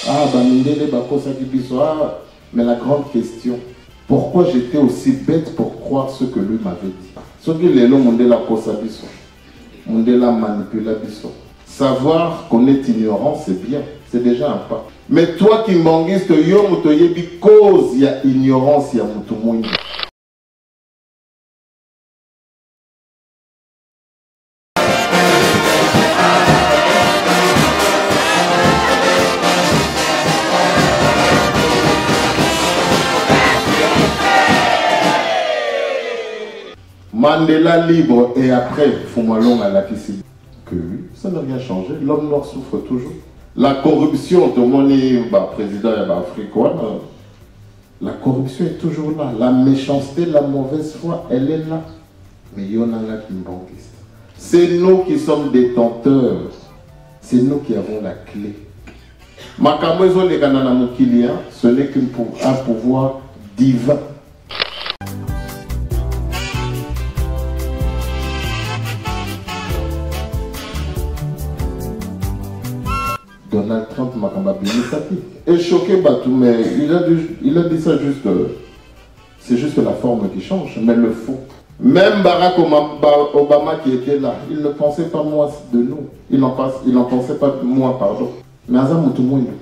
Ah, Bamindele, Bakosaki Biso. Ah, mais la grande question, pourquoi j'étais aussi bête pour croire ce que lui m'avait dit? Ce que les lots Mondela Kosa Biso, Mondela manipula Biso. Savoir qu'on est ignorant, c'est bien, c'est déjà un pas. Mais toi qui m'angiste, yo mutoyebi cause, il y a ignorance, il y a mutumouini. Mandela libre et après Fumalong à la Kissi. Que oui, ça n'a rien changé. L'homme noir souffre toujours. La corruption, de mon président africain, la corruption est toujours là. La méchanceté, la mauvaise foi, elle est là. Mais il y en a là qui banquisent. C'est nous qui sommes détenteurs. C'est nous qui avons la clé. Makamozo les Ganana Mokilia, ce n'est qu'un pouvoir divin. Donald Trump m'a et choqué Batou, mais il a dit ça juste, c'est juste la forme qui change, mais le fond. Même Barack Obama qui était là, il ne pensait pas moi de nous, il n'en pensait pas de moi, pardon. Mais Azamoutoumouinou,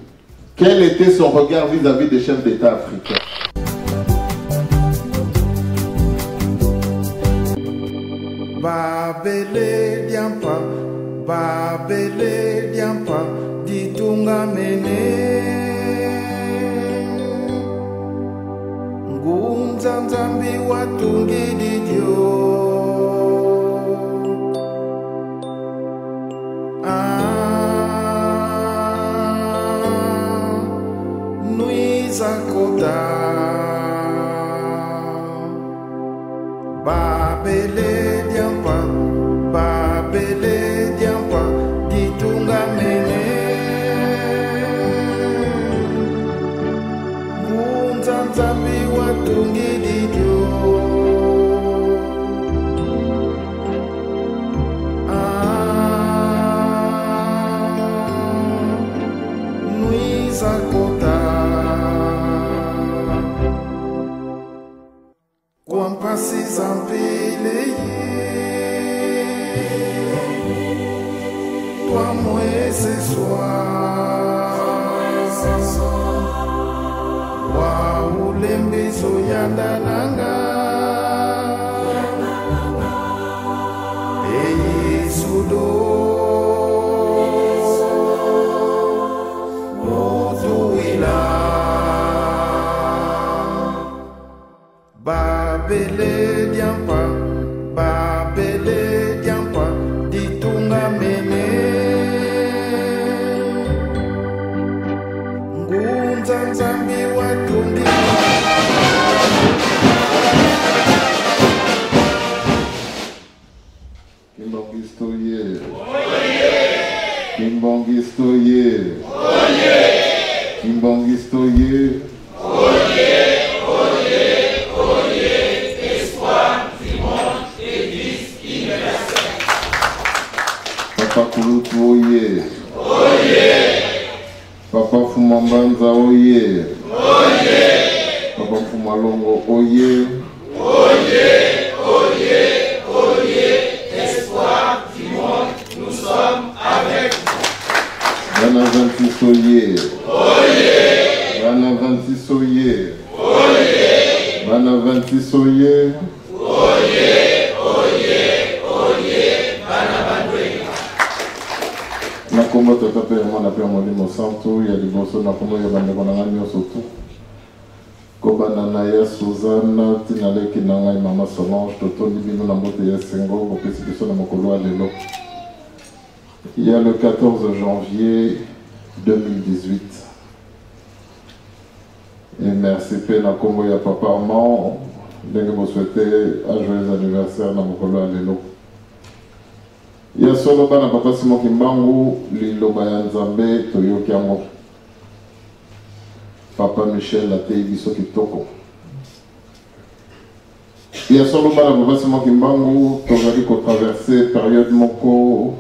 quel était son regard vis-à-vis des chefs d'État africains? Babele diampa, Babele diampa, ditunga mene. Ngunza nzambi watungi didio. Nuiza kota. Babele diampa, Babele diampa, ditunga mene. Ngunza nzambi watungi didio. Nuiza kota. Kwampasi zampele toi moi ce soir wa ulembi soyanda nanga e sudo motuila Babele diampa, Babele diampa, ditunga mene. Ngunza nzambi watungi. Kimbongistoye. Kimbongistoye. Kimbongistoye. Papa Kulutu oye. Oye. Papa Fumambanza oye. Oye. Papa Fumalongo oye. Oye. Oye. Oye. Espoir du monde, nous sommes avec. Bana 26 oye. Oye. Bana 26 oye. Oye. Bana 26 oye. Oye. Nakombo tata pe mwana pe molimo santo ya liboso nakombo ya bandeko na ngai nyonso tu kobanda na ya Suzanne tina leki na ngai mama Solange totondi bino na mbote ya sengo bopesi biso na mokolo ya lelo. Il y a le 14 janvier 2018 et merci pe na kombo ya papa Armand ndenge bo souhaiter un joyeux anniversaire na mokolo ya lelo. Ya solo bana papa Simon Kimbangu liloba ya Nzambe toyoki yango. Papa Michel atei biso kitoko. Ya solo bana papa Simon Kimbangu tozali ko traverser période moko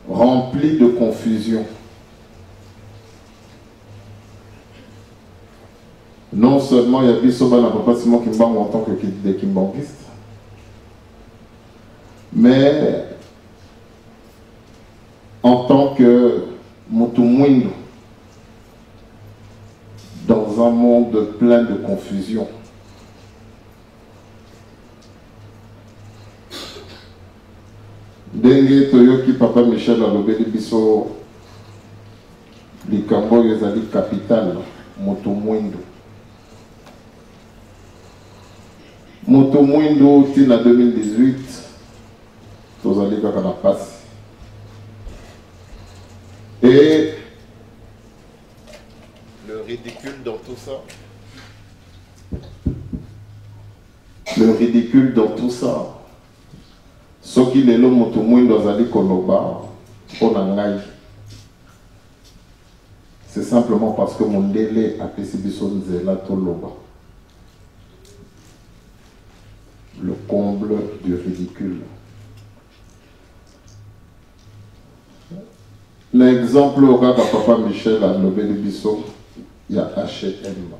remplie de confusion. Non seulement il y a Bissoba n'a pas Simon Kimbangu en tant que des kimbanguistes, mais en tant que Mutumwindu, dans un monde plein de confusion. Dengue Toyoki Papa Michel alobeli biso likambo ezali capital Mutumwindu. Mutumwindu tina 2018 tozali kaka na pasi. Et le ridicule dans tout ça. Le ridicule dans tout ça. Ce qui est là, Mutumwindu azali koloba, onangai. C'est simplement parce que mon délai a pésibiso nzela toloba. Le comble du ridicule. L'exemple au cas de Papa Michel a levé le biseau, il y a H&M.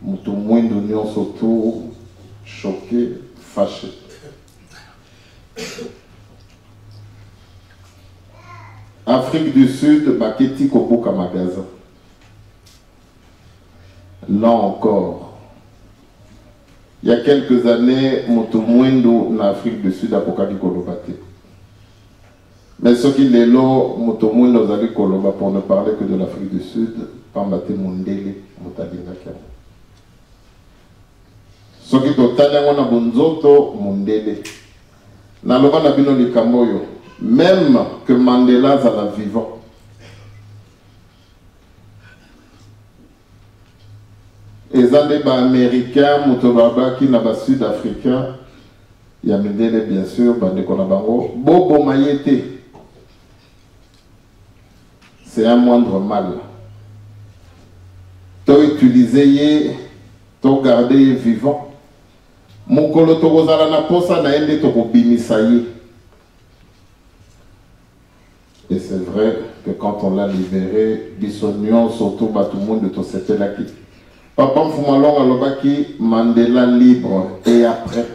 Mutumwindu nous surtout choqué, fâché. Afrique du Sud, Baketi Koboka Magasin. Là encore, il y a quelques années, Mutumwindu en Afrique du Sud a Pokadi Kolobate. Mais ce qui est là, Mutumwindu Zali Koloba pour ne parler que de l'Afrique du Sud, Pambate Mundele, Mutadinaka. Ce qui est au Tadangwana Bunzoto, Mundele. Naloba Nabino Likamboyo, même que Mandela Zala vivant. Et Zandeba américain, Mutobaba qui n'a pas sud-africain, Yamindele bien sûr, Bandekonabango, Bobo Mayete. C'est un moindre mal. Tu utiliser, tu garder vivant. Mokolo tokozala na posa na ende tokobimisaye. Et c'est vrai que quand on l'a libéré, Bissonion, surtout tout le monde de tout c'était là qui. Papa Mfumalong alobaki Mandela libre et après.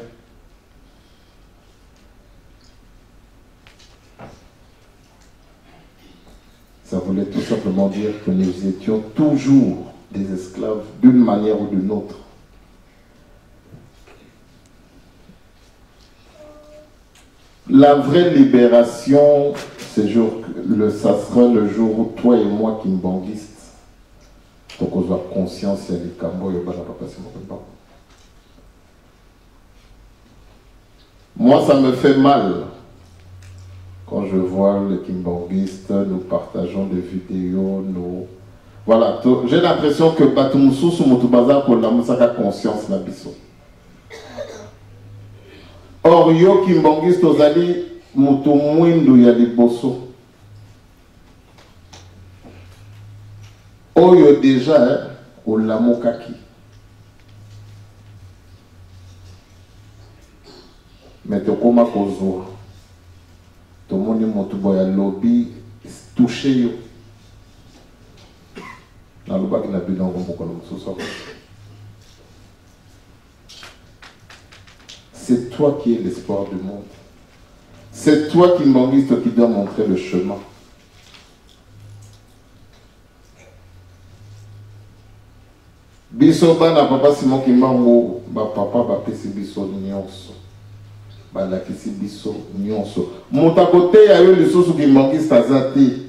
Ça voulait tout simplement dire que nous étions toujours des esclaves d'une manière ou d'une autre. La vraie libération, ça sera le jour où toi et moi, kimbanguistes, donc on a conscience, il y a des cambo, il y a pas passé mon temps. Moi, ça me fait mal quand je vois les kimbanguistes, nous partageons des vidéos, nous... Voilà, j'ai l'impression que Batumoussou, Moutoubaza, pour la moussaka conscience, la bisso. Or, yo kimbangiste ozali Mutumwindu ya liboso. Oyo déjà, olamokaki. Mais tokoma kozwa. Tomoni motubo ya lobby touché yo. Na lobaki na bilongo mboko na mususu. C'est toi qui es l'espoir du monde. C'est toi qui m'enguiste, qui dois montrer le chemin. Bisoba na papa Simon Kimbangu, ba papa ba pesi biso nyonso. Ba la kisi biso nyonso. Mota kote ya yo lisusu ki m'enguiste azati.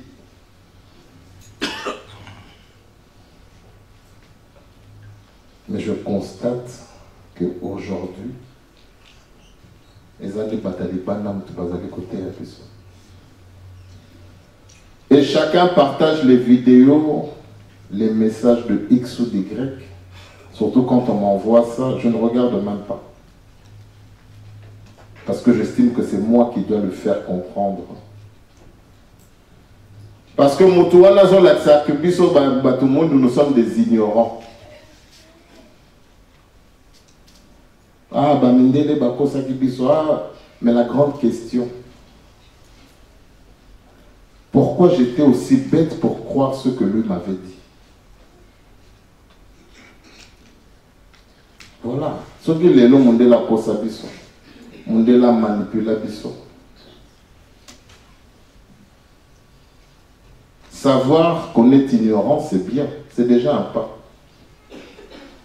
Mais je constate que aujourd'hui et chacun partage les vidéos, les messages de X ou d'Y. Surtout quand on m'envoie ça, je ne regarde même pas. Parce que j'estime que c'est moi qui dois le faire comprendre. Parce que nous sommes des ignorants. Ah, Bamindele Bakosa Kibiso, mais la grande question, pourquoi j'étais aussi bête pour croire ce que lui m'avait dit? Voilà. Ce qui est le monde de la possession, monde de la manipulation. Savoir qu'on est ignorant, c'est bien. C'est déjà un pas.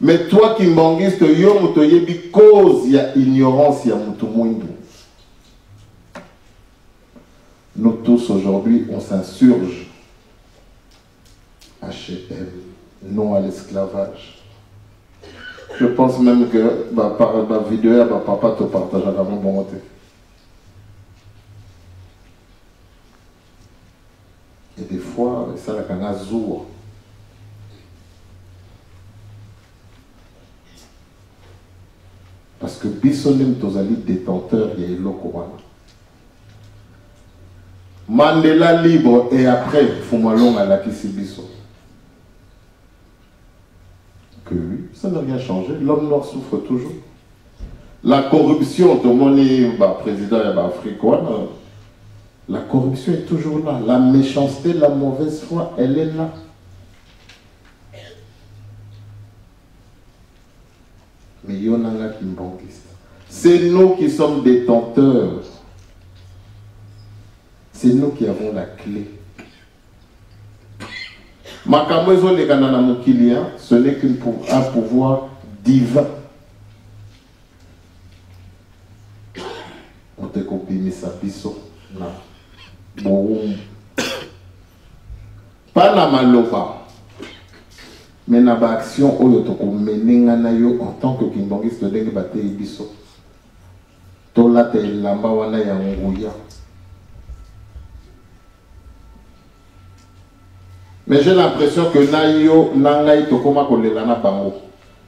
Mais toi qui m'engagiste, yo mutoyebi cause il y a ignorance, il y a mutumundu. Nous tous aujourd'hui, on s'insurge. H&M, non à l'esclavage. Je pense même que par la vidéo, papa te partagera mon bon côté. Et des fois, ça la cana zour. Parce que Bissonem Tozali détenteur, il y a eu l'Okowana. Mandela libre et après, Fumalong à la Kissibiso. Que oui, ça n'a rien changé. L'homme noir souffre toujours. La corruption, tout le monde est président africain. La corruption est toujours là. La méchanceté, la mauvaise foi, elle est là. Mais il y en a qui banquisent. C'est nous qui sommes détenteurs. C'est nous qui avons la clé. Makamozo le kanana mukilia, ce n'est qu'un pouvoir divin. On te copie misabiso na boum. Pas na maloba. Mais na ba action oyo to ko menenga na yo en tant que kimbangiste ndenge bate biso. To la te lamba wana ya nguya. Mais j'ai l'impression que Nayo, Nangaï, Tokoma, Kolelana, Bango.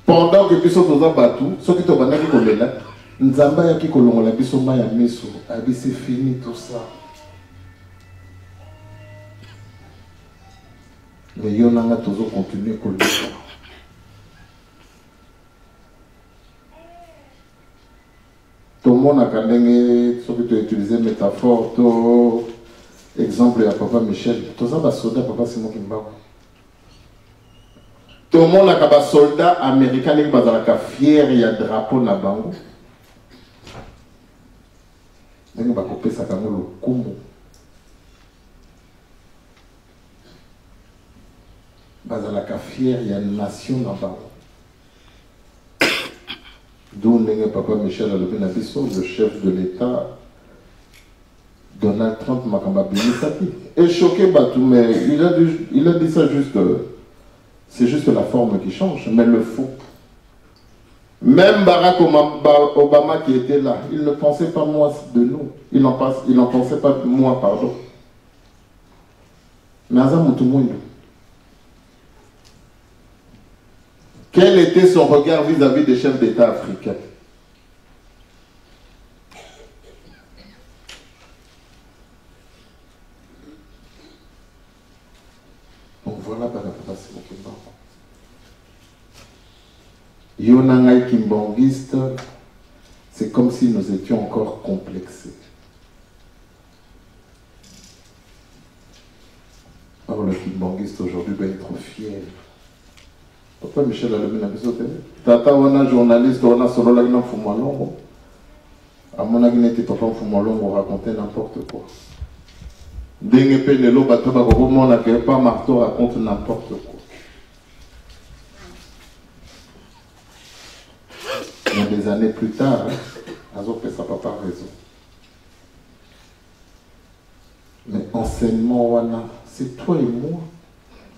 Pendant que Piso Toza Batou, ceux qui t'ont dit Kolela, Nzamba Yaki Kolongola, Piso Maya Meso, Abi c'est fini tout ça. Mais Yonanga Tozo continue Kolela. Tout le monde a quand même, ceux qui t'ont utilisé métaphore, tout. Exemple à papa Michel, tout ça va soldat papa Simon Kimba. Tout le monde a un soldat américain qui est fier, il y a drapeau na bango. Il va couper ça comme le kumbo. Bazalaka fier, il y a une nation na bango. D'où papa Michel a levé le chef de l'État. Donald Trump m'a est choqué, Batou, mais il a dit ça juste. C'est juste la forme qui change, mais le fond. Même Barack Obama qui était là, il ne pensait pas moi de nous. Il n'en pensait pas de moi, pardon. Mais quel était son regard vis-à-vis des chefs d'État africains? Voilà, Yonangai Kimbangiste, c'est comme si nous étions encore complexés. Alors le Kimbangiste aujourd'hui doit être fier. Papa Michel a levé la maison. Tata wana journaliste, wana solo la gna fumalongo. À mon avis, n'était papa fumalongo racontait n'importe quoi. Dengue Penelo Batoba Gobo n'a pas marteau raconte n'importe quoi. Mais des années plus tard, Azopé ça n'a pas raison. Mais enseignement Wana, c'est toi et moi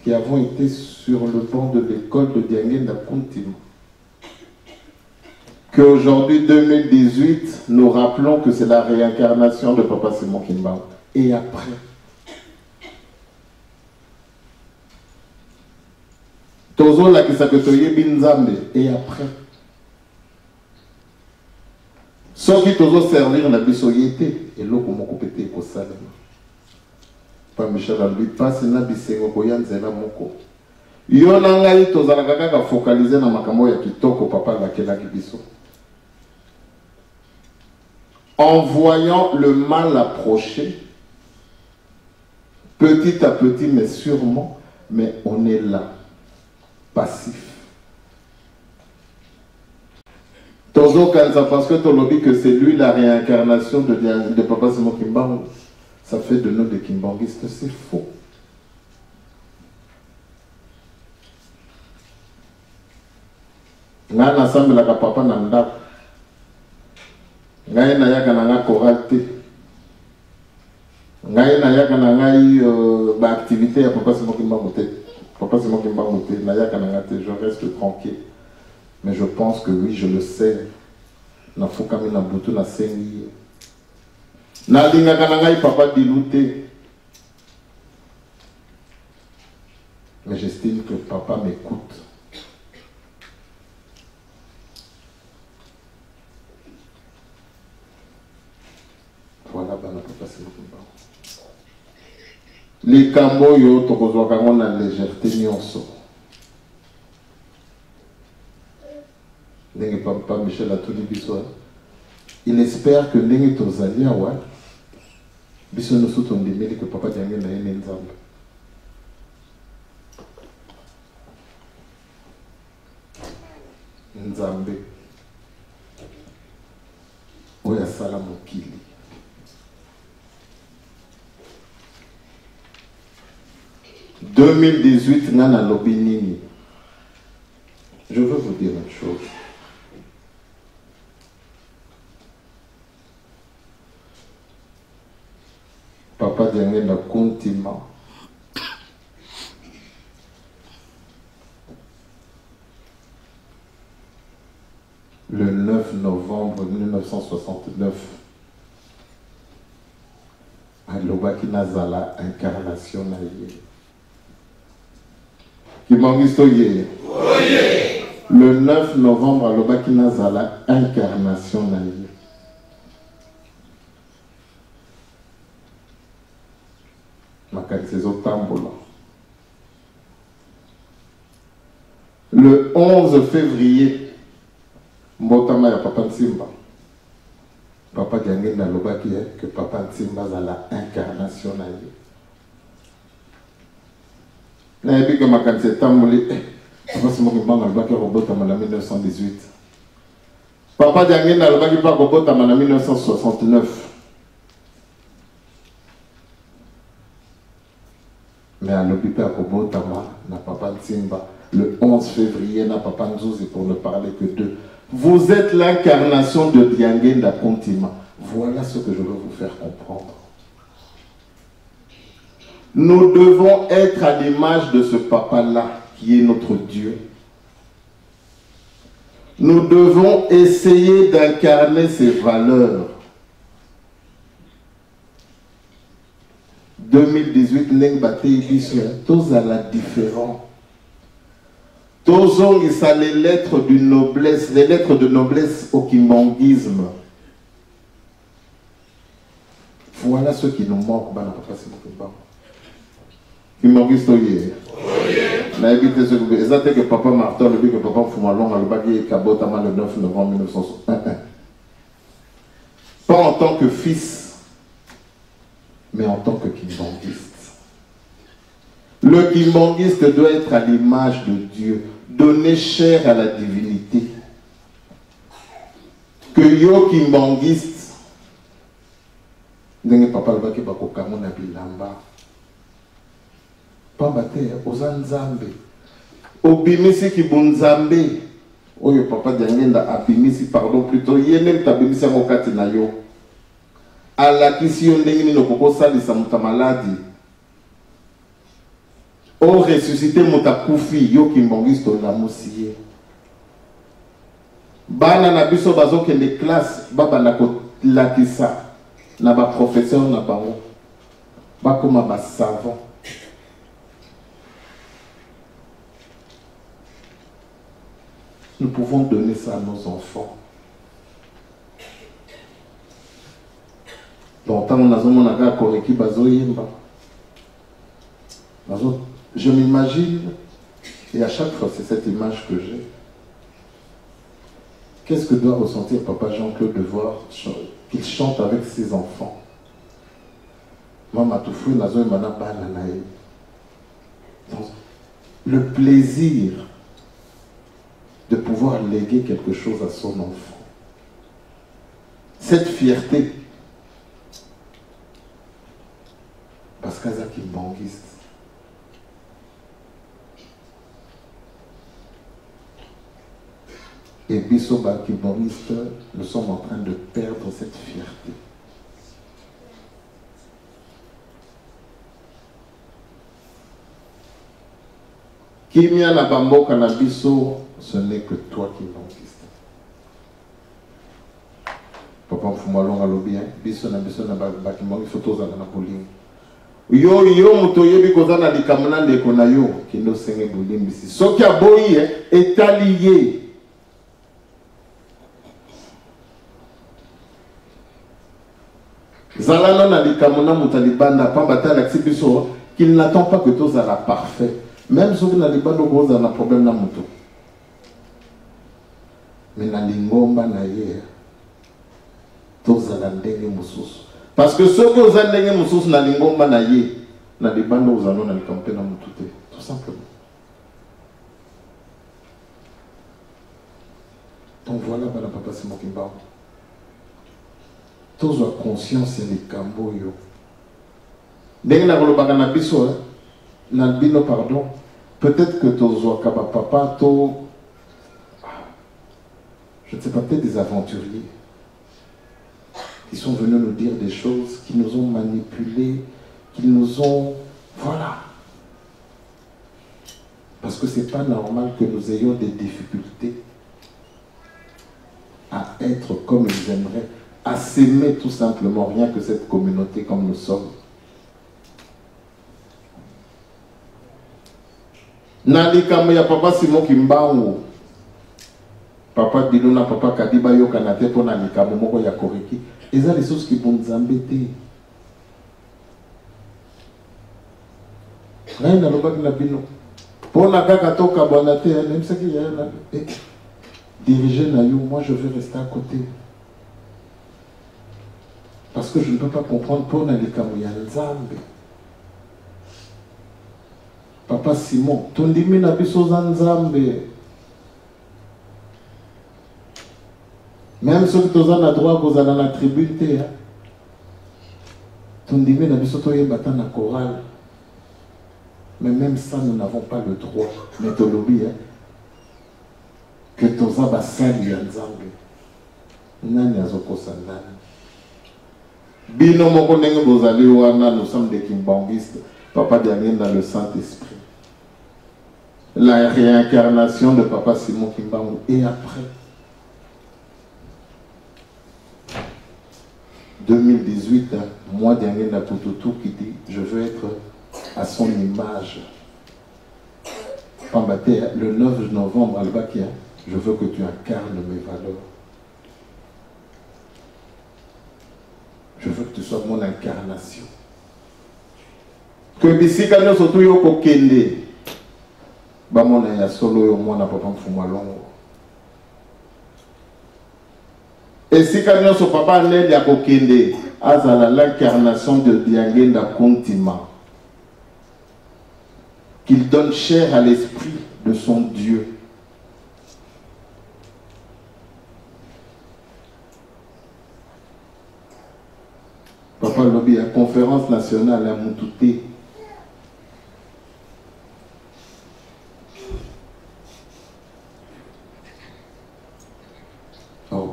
qui avons été sur le banc de l'école de Diangue Ndakuntimo. Qu'aujourd'hui, 2018, nous rappelons que c'est la réincarnation de Papa Simon Kimba. Et après, Tozo la kisaketoye binzambe. Et après, ceux qui tozo servir la bisoyété et l'eau comme coupé au salem. Pas Michel a lui passe na bisengo koyanzela moko. Yo nangai tozala kaka focaliser na makambo ya kitoko papa la kelaki biso. En voyant le mal approcher, petit à petit, mais sûrement, mais on est là, passif. Tozo Kanza, parce que ton lobby que c'est lui la réincarnation de Papa Simon Kimbangu. Ça fait de nous des kimbanguistes, c'est faux. Nga ensemble la papa na ndako. Nga na yaka na nga korate. Nga na yaka na nga ba activité ya Papa Simon Kimbangu te. Papa Simon Kimbangu te na yaka na nga te, je reste tranquille. Mais je pense que oui, je le sais. Na fukami na butu na sengi. Na linga kana ngai papa diluté. Mais j'estime que papa m'écoute. Voilà, bana papa c'est le les cambo yo tokozwaka ngo na légèreté nyonso. Ndenge papa Michel atuli biso. Il espère que ndenge tozali awa biso nous sommes ndimeli que papa Diange na yene nzambe. Nzambe oya sala mokili. « 2018, Nana Lobinini. » Je veux vous dire une chose. Papa Diange na continent. Le 9 novembre 1969, à Lobaki Nazala, incarnation naïe. Le 9 novembre, à Lobaki Nazala, incarnation naïe. Le 11 février, Mbotama ya Papa Nsimba. Papa Diange na Lobaki que Papa Nsimba a la incarnation naïe. Na yebi que makanse tamboli Papa Simon Kimbangu alobaki robotama na 1918. Papa Diange na Lobaki pa robotama na 1969. Mais à l'hôpital à Kobotama, na Papa Nsimba, le 11 février, na Papa Nzouzi, pour ne parler que d'eux. Vous êtes l'incarnation de Diange na Kontima. Voilà ce que je veux vous faire comprendre. Nous devons être à l'image de ce papa-là, qui est notre Dieu. Nous devons essayer d'incarner ses valeurs. 2018, Neng Bate Édition, tous à la différence. Tous ont les lettres de noblesse au kimbanguisme. Voilà ce qui nous manque, Bana Papa Simon Kimbangu. Kimbanguiste oye. Na évité ce que exactement que Papa Martin, le que Papa Foumalong, le bagay Kabotama le 9 novembre 1961. Pas en tant que fils, mais en tant que kimbanguiste. Le kimbanguiste doit être à l'image de Dieu, donner chair à la divinité. Que yo kimbanguiste, ndenge papa lobaki bakokamo na bilamba. Pamba te oza nzambe. Obimisi kibunzambe. Oyo papa Diange nda abimisi pardon plutôt yene tabimisi yango kati na yo. Alakisi yo ndenge nini okokosalisa moto maladi. O ressuscité moto akufi yo kimbangiste olamusi ye. Bana na biso bazokende classe babanda kolakisa na ba professeur na bango. Bakoma ba savant. Nous pouvons donner ça à nos enfants. Longtemps, on a Koreki Bazoyemba. Je m'imagine, et à chaque fois, c'est cette image que j'ai. Qu'est-ce que doit ressentir Papa Jean-Claude de voir qu'il chante avec ses enfants? Maman Toufou, Nazo Mana Bananae. Le plaisir de pouvoir léguer quelque chose à son enfant. cette fierté. Parce qu'elle est kimbangiste. Et Bissoba kimbangiste, nous sommes en train de perdre cette fierté. Kimia na bambo kanabiso, ce n'est que toi qui m'enquiste. Papa Mfumalonga lobi, biso na bakimbangi, il faut tous aller na bolingo. Yo moto yebi koza na likamuna ndeko na yo, kendo senge bolimbisi. Soki aboyi, etaliye. Zalano na likamuna mutalibanda, pamba tala ksibiso, qu'il n'attend pas que tous à la parfait. Même si vous n'avez pas de problème dans moto. Mais dans l'ingomba na ye, tous à la dengue moussous. Parce que ceux qui ont la dengue moussous na l'ingomba na ye, na les bandes aux allons na l'campé na moto. Tout simplement. Donc voilà, bana papa c'est mon kimba. Tous ont conscience et les cambo yo. Dengue na kolobaka na biso, Nalbino, pardon, peut-être que Tozo Kaba Papa, je ne sais pas, peut-être des aventuriers qui sont venus nous dire des choses, qui nous ont manipulés, qui nous ont... Voilà. Parce que ce n'est pas normal que nous ayons des difficultés à être comme ils aimeraient, à s'aimer tout simplement, rien que cette communauté comme nous sommes. Nalikamo ya papa Simon Kimbangu, papa Dilona, papa Kadiba yo kanate pour nalikamo moko ya koreki. Eza les choses qui vont nous embêter. Rien na lobaki na bino. Pour na kaka toka bonate, même ça qui y a là. Diriger na yo, moi je vais rester à côté. Parce que je ne peux pas comprendre pour nalikamo ya nzambe. Papa Simon, tondimi na biso za nzambe. Même ceux qui ont le droit de la tribune, tondimi na biso toyeba na chorale. Mais même ça, nous n'avons pas le droit. Mais tolobi, que toza basali ya nzambe. Nani azokosa nani? Bino moko ndenge bozali wana, nous sommes des kimbangistes. Papa Daniel dans le Saint-Esprit. La réincarnation de Papa Simon Kimbangu. Et après 2018, moi Daniel Napututu qui dit je veux être à son image. Pambaté, le 9 novembre, Albakia, je veux que tu incarnes mes valeurs. Je veux que tu sois mon incarnation. Que bisika no sotu yo kokende ba mona ya solo yo mona papa Mfumalongo et si kanyo so papa ne ya kokende azala l'incarnation de Diangenda Kontima qu'il donne chair à l'esprit de son Dieu. Papa Lobi à conférence nationale à Moutouté.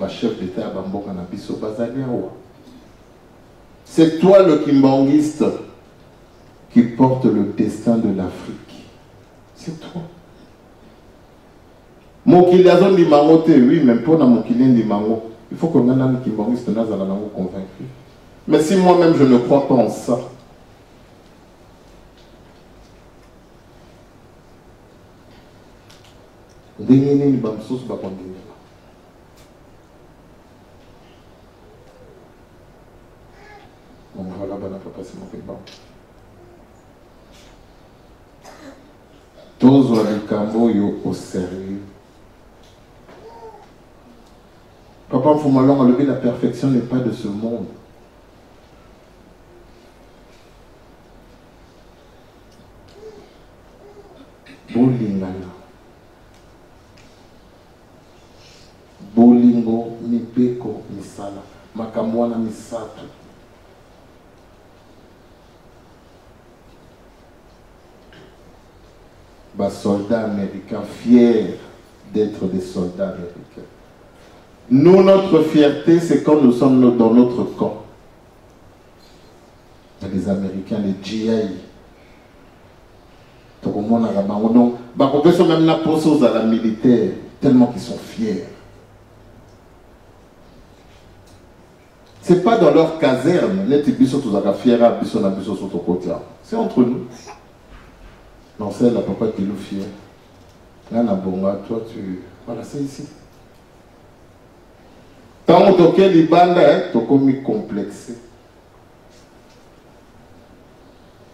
Chef d'État à Bamboka na biso bazaliawa. C'est toi le kimbangiste qui porte le destin de l'Afrique. C'est toi. Mokili azon di mango te, oui, même pour na mokili di mango. Il faut que maintenant le kimbangiste nazala nango convaincu. Mais si moi-même je ne crois pas en ça, ndengene ni bamsos ba kondine. Voilà, bon, papa, c'est mon paiement. Tous les cambo au sérieux. Papa Mfumalonga levé, la perfection n'est pas de ce monde. Bolingana. Bolingo, Mipeko, Misala. makamwana misato. Bas soldats américains fiers d'être des soldats américains. Nous, notre fierté, c'est quand nous sommes dans notre camp. Les Américains, les GI. Donc, on peut même la poser à la militaire, tellement qu'ils sont fiers. Ce n'est pas dans leur caserne, les Tibiso, tous les fiers, c'est entre nous. Non, c'est la papa qui est fier. Là, toi, tu. Voilà, c'est ici. Tant que tu es libanda, tu es comme complexé.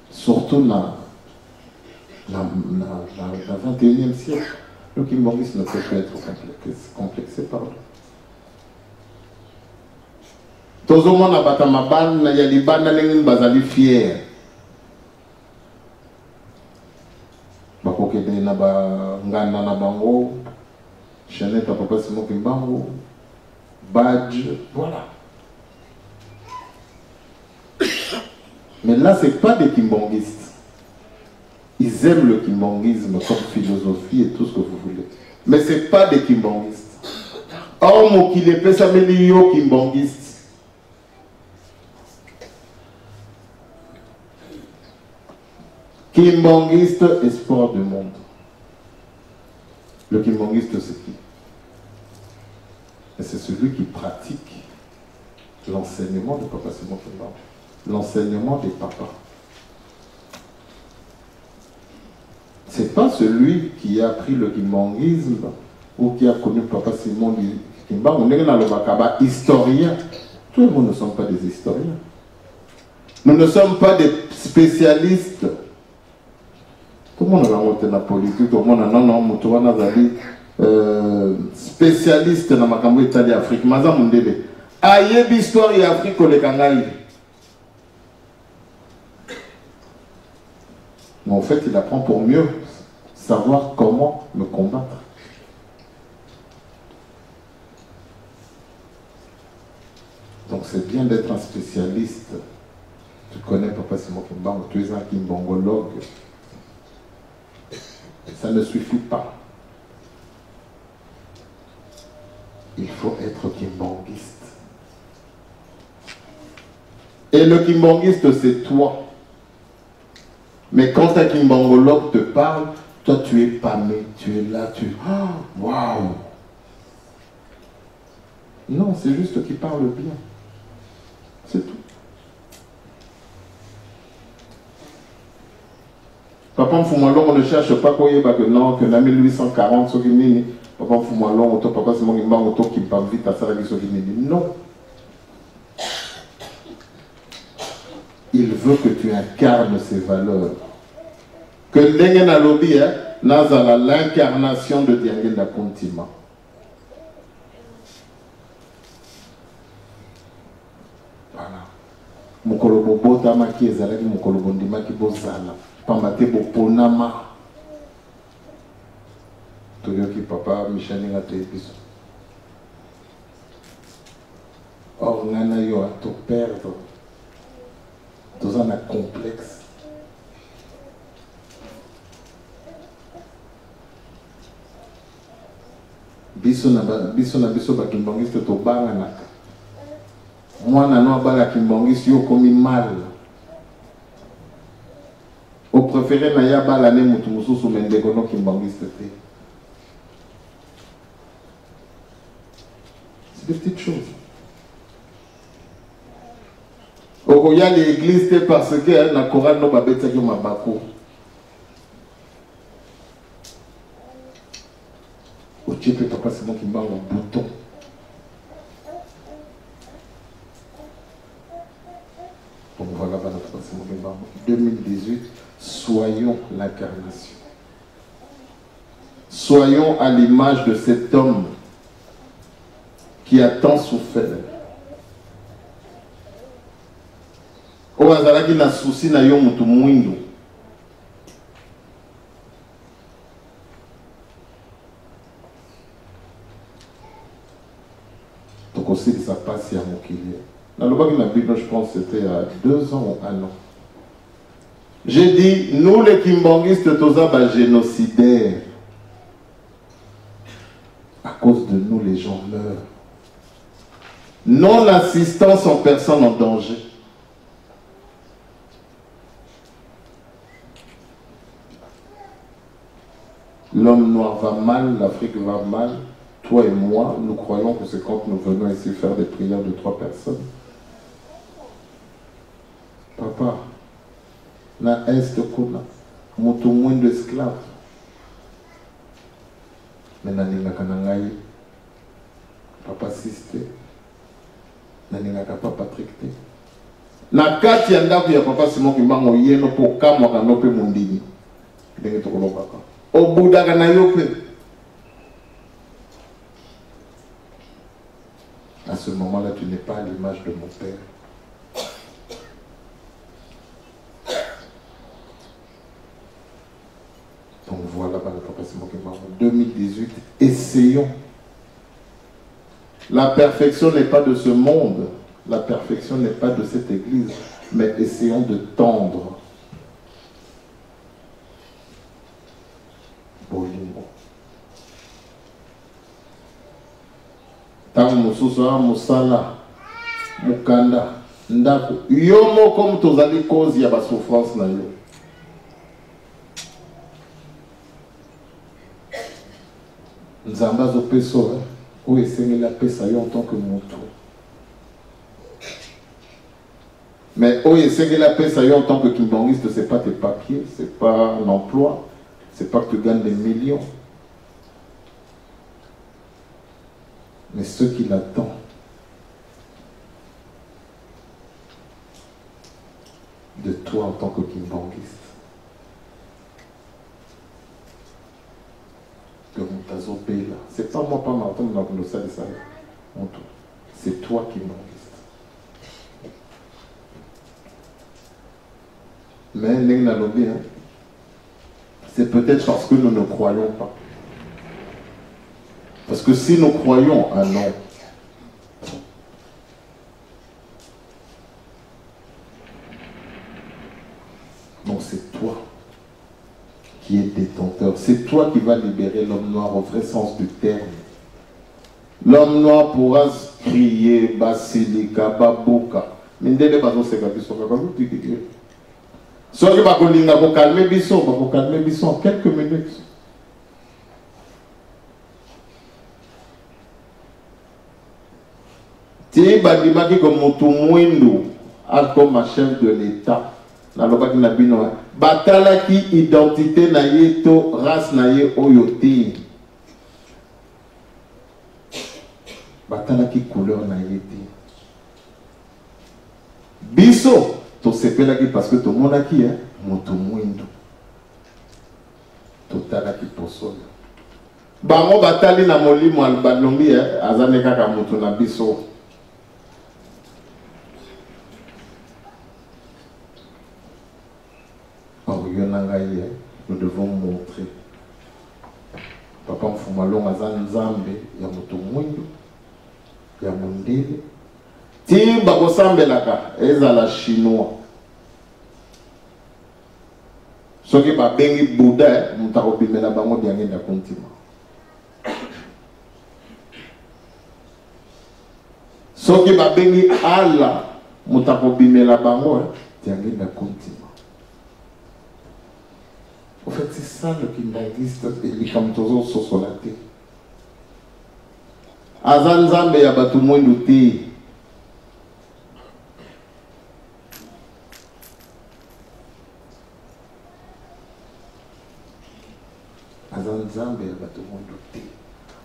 Surtout dans le 21e siècle. Le Kimboris ne peut pas être complexé, pardon. Tout le monde a battu ma balle, il y a des bandes qui sont fiers. Bakokede na ba ngana na bango, Chanette à papa Simon Kimbango, badge, voilà. Mais là, ce n'est pas des kimbongistes. Ils aiment le kimbongisme comme philosophie et tout ce que vous voulez. Mais ce n'est pas des kimbongistes. Or, mon qui les pèse à yo kimbongistes. Kimbongiste, espoir du monde. Le kimbongiste, c'est qui? C'est celui qui pratique l'enseignement de Papa Simon Kimbango. L'enseignement des papas. Ce n'est pas celui qui a appris le kimbongisme ou qui a connu Papa Simon Kimbango. On est dans le Bakaba historien. Tout le monde ne sommes pas des historiens. Nous ne sommes pas des spécialistes. Tout le monde a monté la politique, tout le monde a spécialiste dans ma cambo Italie Afrique. Maza Mundele. Aïe, l'histoire et Afrique, le Kangaï. Mais en fait, il apprend pour mieux savoir comment me combattre. Donc c'est bien d'être un spécialiste. Tu connais Papa Simon Kimbango, tu es un kimbongologue. Ça ne suffit pas. Il faut être kimbongiste. Et le kimbongiste, c'est toi. Mais quand un kimbongologue te parle, toi tu es pâmé, tu es là, tu... Waouh! Non, c'est juste qu'il parle bien. C'est tout. Papa Mfoumalon, on ne cherche pas quoi il y a que non, que en 1840, ce qui n'est Papa Mfoumalon, Papa Simon Kimbango, qui parle vite à ça, ce qui n'est non. Il veut que tu incarnes ses valeurs. Que l'Engen lobby n'a l'incarnation de Diangenda Kontima. Voilà. Mokolobo Botama qui est Zalaki, Mokolobo Ndima qui Bozala. Pambate Boponama. Toyoki Papa Michani a télévision. Or, on a eu à te perdre. Dans un complexe. Biso na biso ba kimbongiste to banga naka. Mwana no bala kimbongiste yo komi mal. Au préféré na ya bala ne mutu mususu mendeko no kimbongiste te. C'est des petites choses. Il y a l'église parce que la Coran n'a pas bêté que ma bako. Au Tchèque, Papa Simon Kimbango au bouton. Donc voilà, Papa Simon Kimbango. 2018, soyons l'incarnation. Soyons à l'image de cet homme qui a tant souffert. Oazalaki na souci na yo mutu mwindo. aussi ça passe à mon kili. Dans le bac de la Bible, je pense que c'était à 2 ans ou 1 an. J'ai dit, nous les Kimbanguistes, tous les génocidaires. À cause de nous, les gens meurent. Non-assistance en personne en danger. L'homme noir va mal, l'Afrique va mal. Toi et moi, nous croyons que c'est quand nous venons ici faire des prières de 3 personnes. Papa, na est kuna, moto moins d'esclaves. Mais naninga kanangai, papa Siste, naninga papa Patrick te. Na kati ya ndako ya papa Simon Kimbangu yeno po kamwa kanope mundini. Ndenge tokolobaka. Obudaka na yope. À ce moment-là, tu n'es pas à l'image de mon père. Donc voilà, papa Simon Kimbangu. 2018, essayons. La perfection n'est pas de ce monde. La perfection n'est pas de cette église. Mais essayons de tendre. Bolingo. Tango mususa musala mukanda ndako yo moko mutozali cause ya ba souffrance na yo. Nzamba zo peso o esengela pesa yo en tant que moto. Mais o esengela pesa yo en tant que kimbanguiste, c'est pas tes papiers, c'est pas un emploi. C'est pas que tu gagnes des millions. Mais ce qu'il attend, de toi en tant que kimbanguiste, que Moutazo paye là. C'est pas moi, pas Martin, c'est toi kimbanguiste. Mais l'Église lobby, c'est peut-être parce que nous ne croyons pas. Parce que si nous croyons à non, donc c'est toi qui es détenteur. C'est toi qui vas libérer l'homme noir au vrai sens du terme. L'homme noir pourra crier, basilika, baboka. Mais dès les bateaux, c'est comme ça. Soit que va calmer Bisson, va calmer Bisson en quelques minutes. Si Badimaki comme Motumwendo a comme chef de l'État, dans le bac Nabino, Batalaki identité na yeto race na ye oyote. Batalaki couleur na yete. Bisso. Parce que tout le monde a qui est Motumwendo. Total qui posole. Bango batali na molimo albalombi azane kaka mutu na biso. Nous devons montrer. Papa Mfumalong azan Nzambe ya Motumwendo ya Mundele. Ti bakosambelaka ezala chinois. Soki babengi Bouddha mutakobimela bango biange na kontima. Soki babengi Allah mutakobimela bango biange na kontima. En fait, c'est ça le kimbanguiste et les kamtozo sosolaté. Azan Nzambe ya Batumwendo te. Nzambe ya bato mondo te.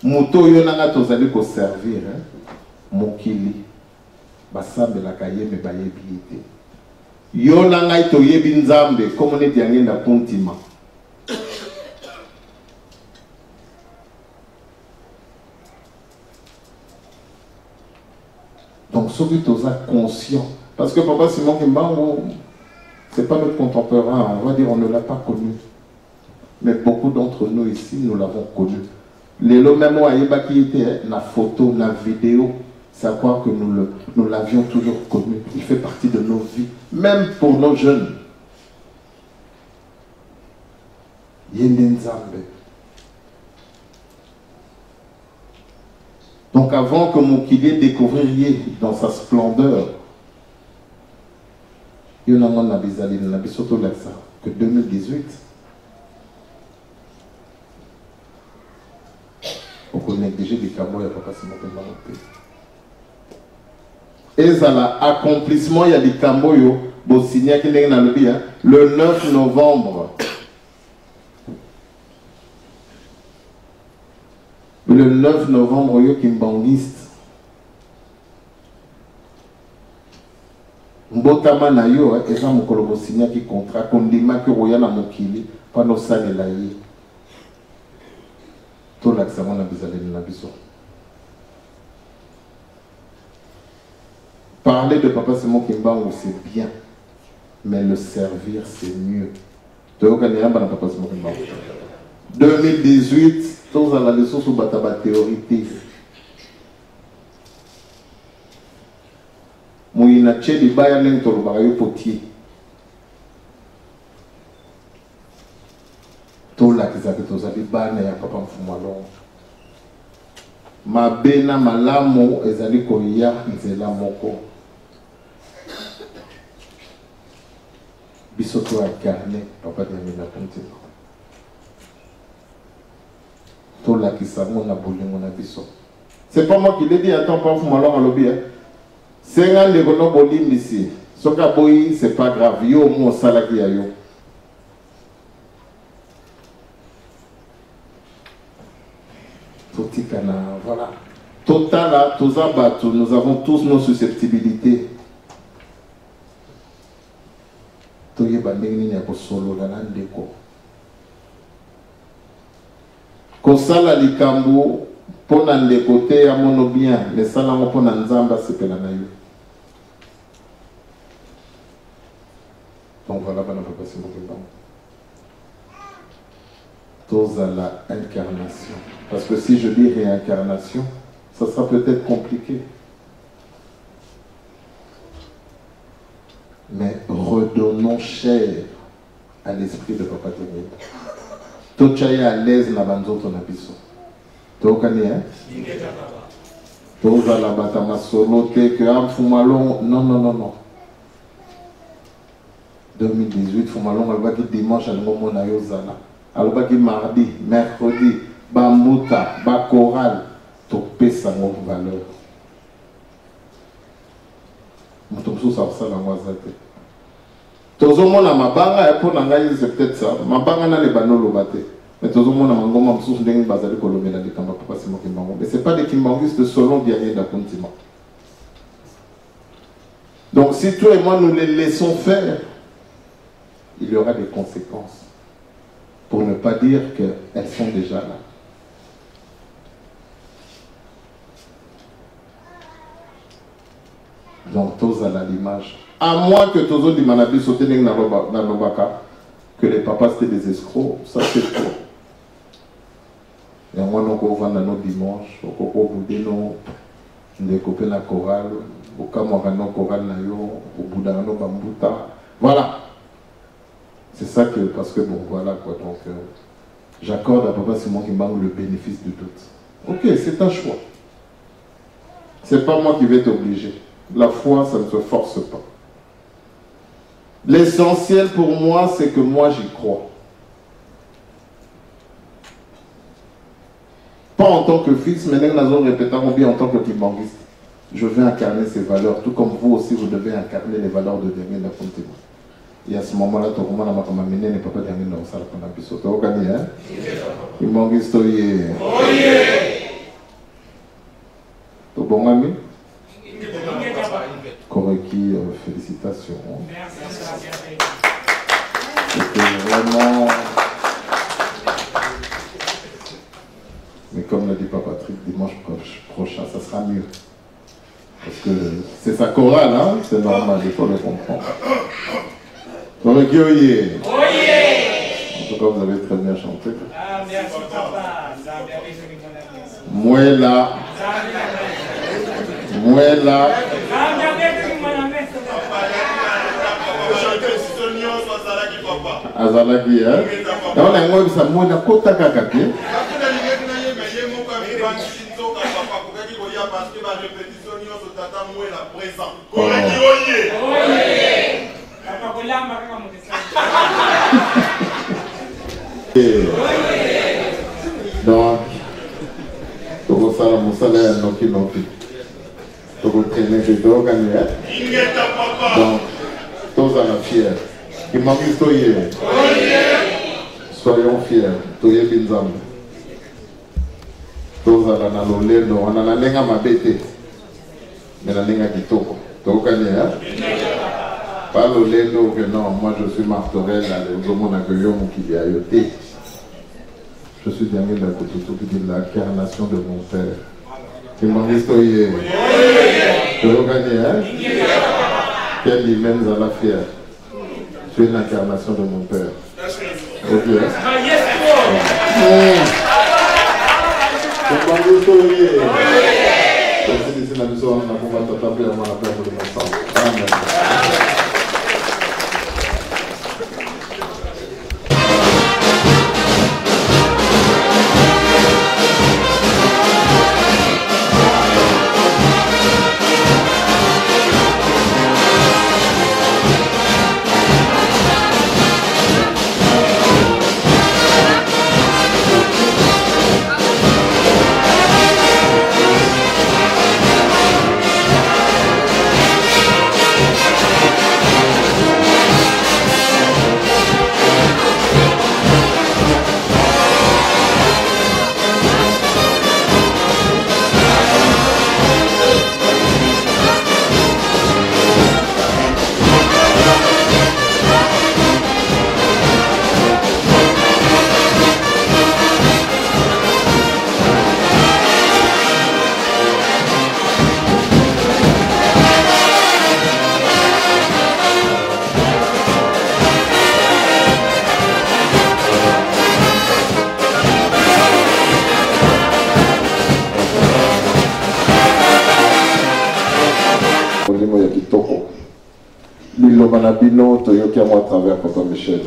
Moto yo nanga tozali ko servir mokili basambelaka ye me bayebi te. Yo nanga toyebi Nzambe comme on est yange na kontima. Donc soki toza conscient parce que papa Simon Kimbangu c'est pas notre contemporain, on va dire on ne l'a pas connu. Mais beaucoup d'entre nous ici, nous l'avons connu. Les lots même qui était la photo, la vidéo, c'est à croire que nous l'avions toujours connu. Il fait partie de nos vies, même pour nos jeunes. Yendenzambe. Donc avant que Mokili découvrir dans sa splendeur, il y a un que 2018, on connaît déjà des camots, il n'y a pas passé mon et ça l'accomplissement, il y a des camots, bon signé le 9 novembre. Le 9 novembre, il y a Kimbangiste. Mbotama na yo, et ça, mon collègue signé qui contrat, qu'on dit que Royana Mokili, pendant ça, il a eu. Tout l'accent, on a besoin de la besoin. Parler de Papa Simon Kimbangu, c'est bien, mais le servir, c'est mieux. 2018, tous à la leçon sur Bataba théorité. Mouina Tcheli Bayanen Tolbarayo Potier. Tola Kizaki Tozabi Bane ya Papa Mfumalon. Mabena Malamo Ezali Koya Nzela Moko. Bisoto incarné, Papa Diamina Ponte. Tola Kisamo na Bolingo na Biso. C'est pas moi qui l'ai dit, attends, pas Fumalon à l'objet. C'est un de nos bolim ici. Ce que c'est pas grave. Yo, mon salaki a yo. Totikana, voilà. Total, nous avons tous nos susceptibilités. Toye bandeni ni ko solo la ndeko. Kosala likambo pona ndeko te ya mono bien, les salamo pona nzamba sepela na yo. Donc voilà, on va passer mon temps. Tous à la incarnation. Parce que si je dis réincarnation, ça sera peut-être compliqué. Mais redonnons chair à l'esprit de Papa Témé. Tout chaya à l'aise na banzoto na biso. Tout kani hein? Tous à la batama solo te que am fumalon non. 2018 fumalon albaki dimanche à l'momo na yozala. Albaki mardi, mercredi, bambuta, bakoral, to pesa ngo valeur. Motomso ça ça la moisate. Tozo mona mabanga et pour nanga c'est peut-être ça. Mabanga na le banolo baté. Mais tozo mona mangoma msusu ndenge bazali kolomela de kamba papa Simon Kimbangu. Mais c'est pas des kimbanguistes selon Diagne da continent. Donc si toi et moi nous les laissons faire, il y aura des conséquences. Pour ne pas dire qu'elles sont déjà là. Donc, tous à l'image. À moins que tous autres dimanabi sautent dans l'obaka, que les papas c'était des escrocs, ça c'est faux. Et moi, nous avons nos dimanches, nous avons des copains la chorale, au Cameroun, chorale, au Bouddha, bambuta. Voilà. C'est ça que, parce que bon, voilà quoi. Donc, j'accorde à Papa Simon Kimbangu le bénéfice du doute. Ok, c'est un choix. C'est pas moi qui vais t'obliger. La foi, ça ne se force pas. L'essentiel pour moi, c'est que moi, j'y crois. Pas en tant que fils, mais nous avons répété bien en tant que kimbanguiste. Je veux incarner ces valeurs, tout comme vous aussi, vous devez incarner les valeurs de Diamé Nafontima. Et à ce moment-là, tout le monde a amené les papas Diamé Nafontima qu'on a pu sauter. Vous avez gagné, hein? Kimbanguiste, oui. Tout bon, ami? Koreki, félicitations. C'était vraiment... Mais comme l'a dit Papa Patrick, dimanche prochain, ça sera mieux. Parce que c'est sa chorale, hein? C'est normal, il faut le comprendre. Koreki, oye! En tout cas, vous avez très bien chanté. Ah, merci papa. Moi là. Mwela. Azalaki, hein? On a un ça mwela kota kakaki. Donc, tout ça, mon salaire, non, qui non plus. Tout traîner, je dois gagner. Donc, tous en a fiers. Qui m'a mis soyez. Soyons fiers. Toye binzam. Tous en a l'olé, on en a l'enga ma bête. Mais la lenga qui toko. Toko gagné, hein? Pas l'olé, que non, moi je suis martorel, le monde accueillant qui est à yoté. Je suis dernier de la côté, qui dit l'incarnation de mon père. Tu m'en dis, tu veux gagner, hein? Quel hymen à la fière. Tu es l'incarnation de mon père. Ok, hein? Tu m'en dis, merci d'ici la maison, on a pour moi t'attaper à la paix pour le ensemble. Amen. Bino toyoki à travers Papa Michel.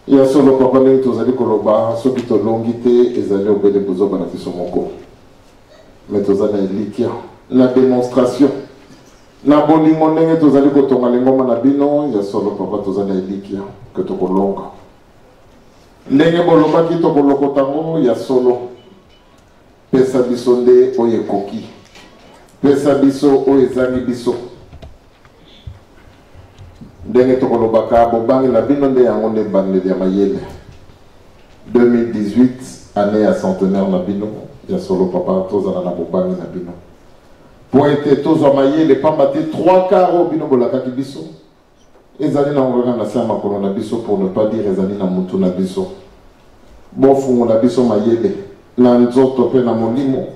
Il y a solo papa ngi tozali koloba soki tolongi te ezali obele bozoba na biso moko. Mais tozali na elikia na démonstration. Na bolingo ndenge tozali kotonga lingoma na bino ya solo papa tozali na elikia que tokolonga. Ndenge bolobaki tokolokotango ya solo. Pesa biso nde oyo ekoki. Pesa biso oyo ezangi biso. Ndenge tokolobaka bobangi na bino nde yango nde bandeli ya mayele 2018 année ya centenaire na bino ya solo papa tozala na bobangi na bino po ete tozwa mayele pamba te 3/4 oyo bino bolakaki biso ezali na ngolaka na se ya makolo na biso pour ne pas dire ezali na mutu na biso bofungola biso mayele na nzoto mpe na molimo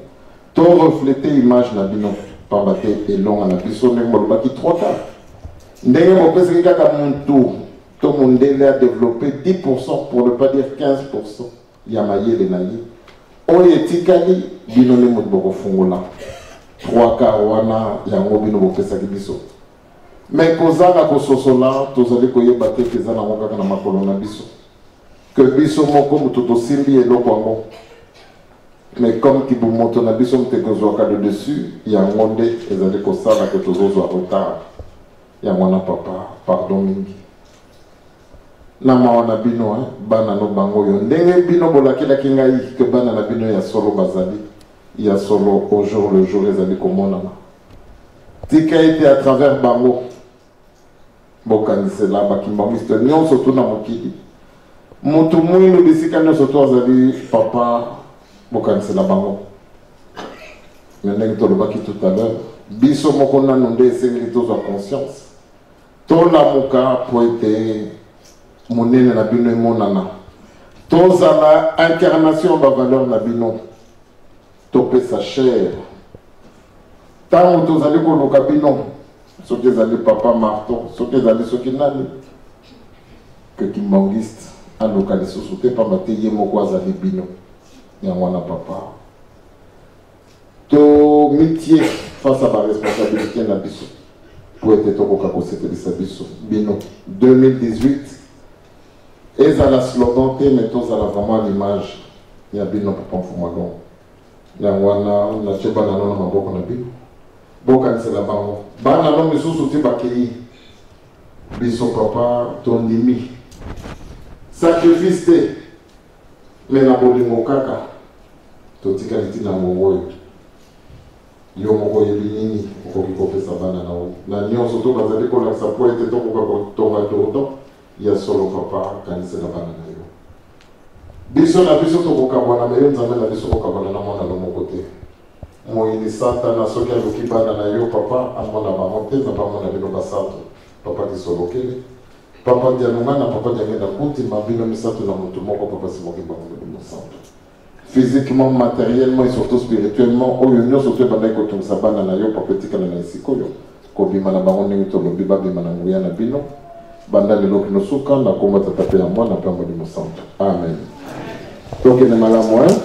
to reflete image na bino pamba te elonga na biso ndenge bolobaki 3/4 ndenge mopesaki kaka muntu to mondele a développé 10% pour ne pas dire 15% ya mayele na ye oyo etikali bino nde moto bokofungola 3/4 wana yango bino bopesaki biso mais kozanga kososola tozali koyeba te eza nango kaka na makolo na biso que biso moko moto tosimbi eloko yango mais comme kibumoto na biso moto ekozwaka de dessus yango nde ezali kosala ke tozozwa retard ya mwana papa pardon mingi na mawa na bino bana no bango yo ndenge bino bolakelaki ngai ke bana na bino ya solo bazali ya solo au jour le jour ezali komonana tika ete à travers bango bokanisela bakimbamiste nyonso to na mokili motu mwindu bisika nyonso to azali papa bokanisela bango ndenge tolobaki tout à l'heure biso moko nano nde esengeli tozwa conscience tolamuka po ete monene na bino emonana tozala incarnation bavaleur na bino topesa chair ntango tozali koluka bino soki ezali papa marton soki ezali soki nani ke kimbangiste aluka lisusu te pamba te ye moko azali bino yango wana papa to métier face à ma responsabilité na biso pour être au Kokakosete de Sabiso Bino 2018 et ça la slogan que mettons ça la vraiment l'image il y a Bino Papa Fumalon il y a wana na cheba na nona maboko na Bino boka c'est la bango bana no misusu ti bakei biso papa tondimi sacrifice te mais na bolingo kaka totika litina mongoyo yo moko yebi nini okoki kopesa bana na yo na nyonso to bazali kolakisa po ete tokoka kotonga toto ya solo papa kanisela bana na yo biso na biso tokokabwana me yo nzambe na biso kokabwana na mwana no moko te moyini satana soki aluki bana na yo papa amona bango te na bamona bino basantu papa tisolokele papa dianonga na papa diangenda kutima bino misato na motu moko papa simoki bango bino santu physiquement, matériellement et surtout spirituellement, au union surtout pendant que tu me bana na yo papetika na isiko yo ko bima na bango ni to lobi ba bima na nguya na bino banda le lokino suka na komba tatape ya mwana pamba di mosanto amen donc ne malamu hein